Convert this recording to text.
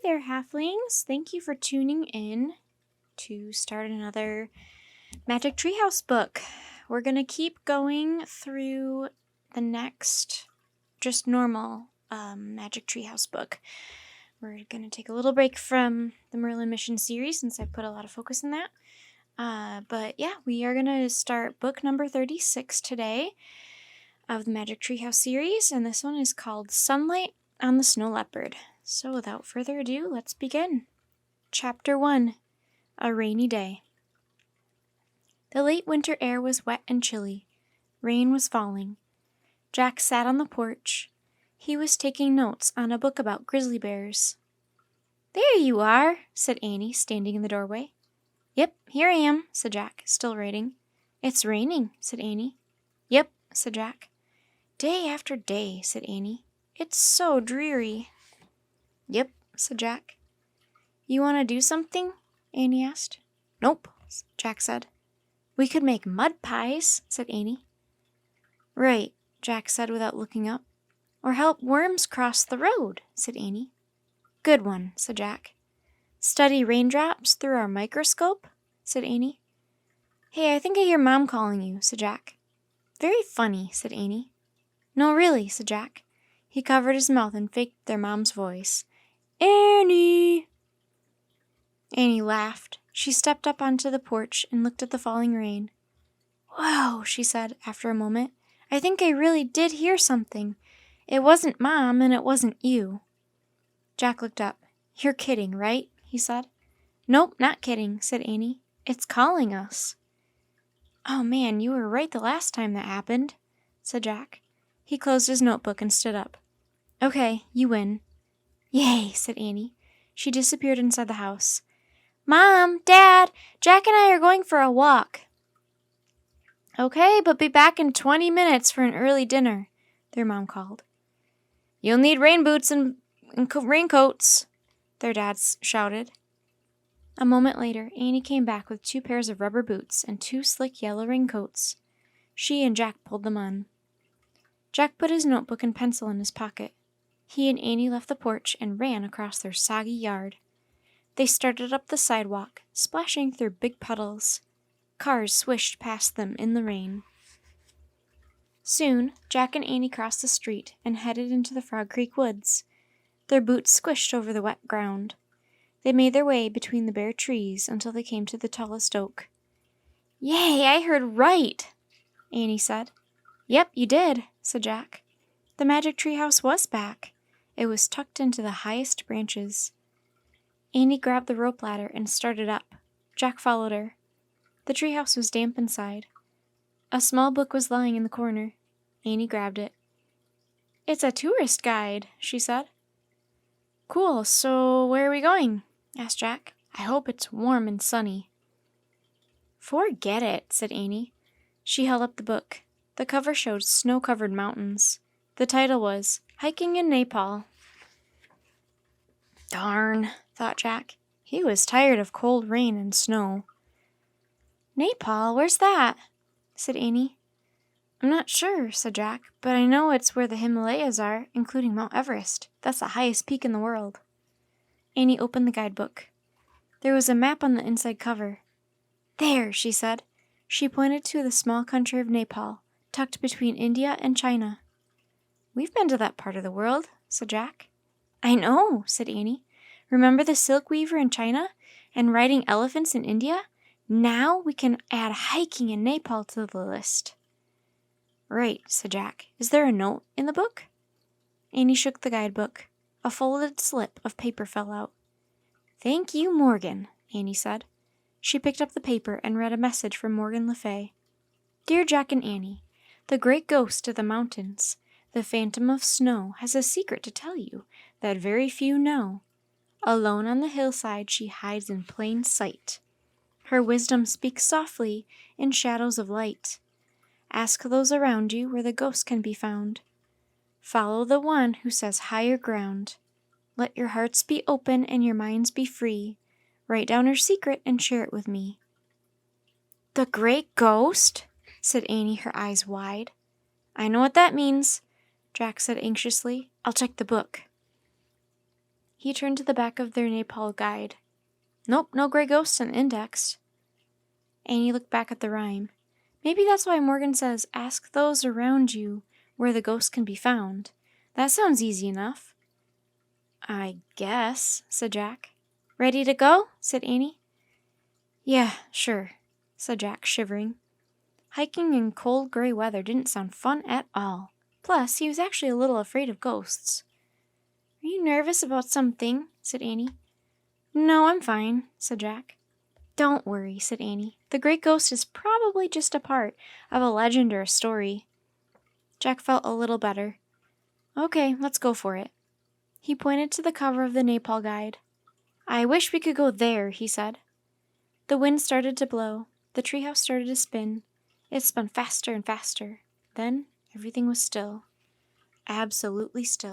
there, halflings. Thank you for tuning in to start another Magic Treehouse book. We're going to keep going through the next just normal Magic Treehouse book. We're going to take a little break from the Merlin Mission series since I put a lot of focus in that. But yeah, we are going to start book number 36 today of the Magic Treehouse series, and this one is called Sunlight on the Snow Leopard. So without further ado, let's begin. Chapter 1, A Rainy Day. The late winter air was wet and chilly. Rain was falling. Jack sat on the porch. He was taking notes on a book about grizzly bears. "There you are," said Annie, standing in the doorway. "Yep, here I am," said Jack, still writing. "It's raining," said Annie. "Yep," said Jack. "Day after day," said Annie. "It's so dreary." "Yep," said Jack. "You want to do something?" Annie asked. "Nope," Jack said. "We could make mud pies," said Annie. "Right," Jack said without looking up. "Or help worms cross the road," said Annie. "Good one," said Jack. "Study raindrops through our microscope," said Annie. "Hey, I think I hear Mom calling you," said Jack. "Very funny," said Annie. "No, really," said Jack. He covered his mouth and faked their mom's voice. "Annie!" Annie laughed. She stepped up onto the porch and looked at the falling rain. "Whoa," she said after a moment. "I think I really did hear something. It wasn't Mom, and it wasn't you." Jack looked up. "You're kidding, right?" he said. "Nope, not kidding," said Annie. "It's calling us." "Oh man, you were right the last time that happened," said Jack. He closed his notebook and stood up. "Okay, you win." "Yay," said Annie. She disappeared inside the house. "Mom, Dad, Jack and I are going for a walk." "Okay, but be back in 20 minutes for an early dinner," their mom called. "You'll need rain boots and raincoats," their dads shouted. A moment later, Annie came back with 2 pairs of rubber boots and 2 slick yellow raincoats. She and Jack pulled them on. Jack put his notebook and pencil in his pocket. He and Annie left the porch and ran across their soggy yard. They started up the sidewalk, splashing through big puddles. Cars swished past them in the rain. Soon, Jack and Annie crossed the street and headed into the Frog Creek woods. Their boots squished over the wet ground. They made their way between the bare trees until they came to the tallest oak. "Yay, I heard right," Annie said. "Yep, you did," said Jack. The magic treehouse was back. It was tucked into the highest branches. Annie grabbed the rope ladder and started up. Jack followed her. The treehouse was damp inside. A small book was lying in the corner. Annie grabbed it. "It's a tourist guide," she said. "Cool, so where are we going?" asked Jack. "I hope it's warm and sunny." "Forget it," said Annie. She held up the book. The cover showed snow-covered mountains. The title was Hiking in Nepal. Darn, thought Jack. He was tired of cold rain and snow. "Nepal, where's that?" said Annie. "I'm not sure," said Jack, "but I know it's where the Himalayas are, including Mount Everest. That's the highest peak in the world." Annie opened the guidebook. There was a map on the inside cover. "There," she said. She pointed to the small country of Nepal, tucked between India and China. "We've been to that part of the world," said Jack. "I know," said Annie. "Remember the silk weaver in China and riding elephants in India? Now we can add hiking in Nepal to the list." "Right," said Jack. "Is there a note in the book?" Annie shook the guidebook. A folded slip of paper fell out. "Thank you, Morgan," Annie said. She picked up the paper and read a message from Morgan Le Fay. "Dear Jack and Annie, the great ghost of the mountains, the phantom of snow, has a secret to tell you that very few know. Alone on the hillside she hides in plain sight. Her wisdom speaks softly in shadows of light. Ask those around you where the ghost can be found. Follow the one who says higher ground. Let your hearts be open and your minds be free. Write down her secret and share it with me." "The great ghost?" said Annie, her eyes wide. "I know what that means," Jack said anxiously. "I'll check the book." He turned to the back of their Nepal guide. Nope, no gray ghosts and indexed. Annie looked back at the rhyme. Maybe that's why Morgan says, ask those around you where the ghost can be found. That sounds easy enough. I guess, said Jack. Ready to go? Said Annie. Yeah, sure, said Jack, shivering. Hiking in cold gray weather didn't sound fun at all. Plus, he was actually a little afraid of ghosts. Are you nervous about something? Said Annie. No, I'm fine, said Jack. Don't worry, said Annie. The great ghost is probably just a part of a legend or a story. Jack felt a little better. Okay, let's go for it. He pointed to the cover of the Nepal guide. I wish we could go there, he said. The wind started to blow. The treehouse started to spin. It spun faster and faster. Then everything was still. Absolutely still.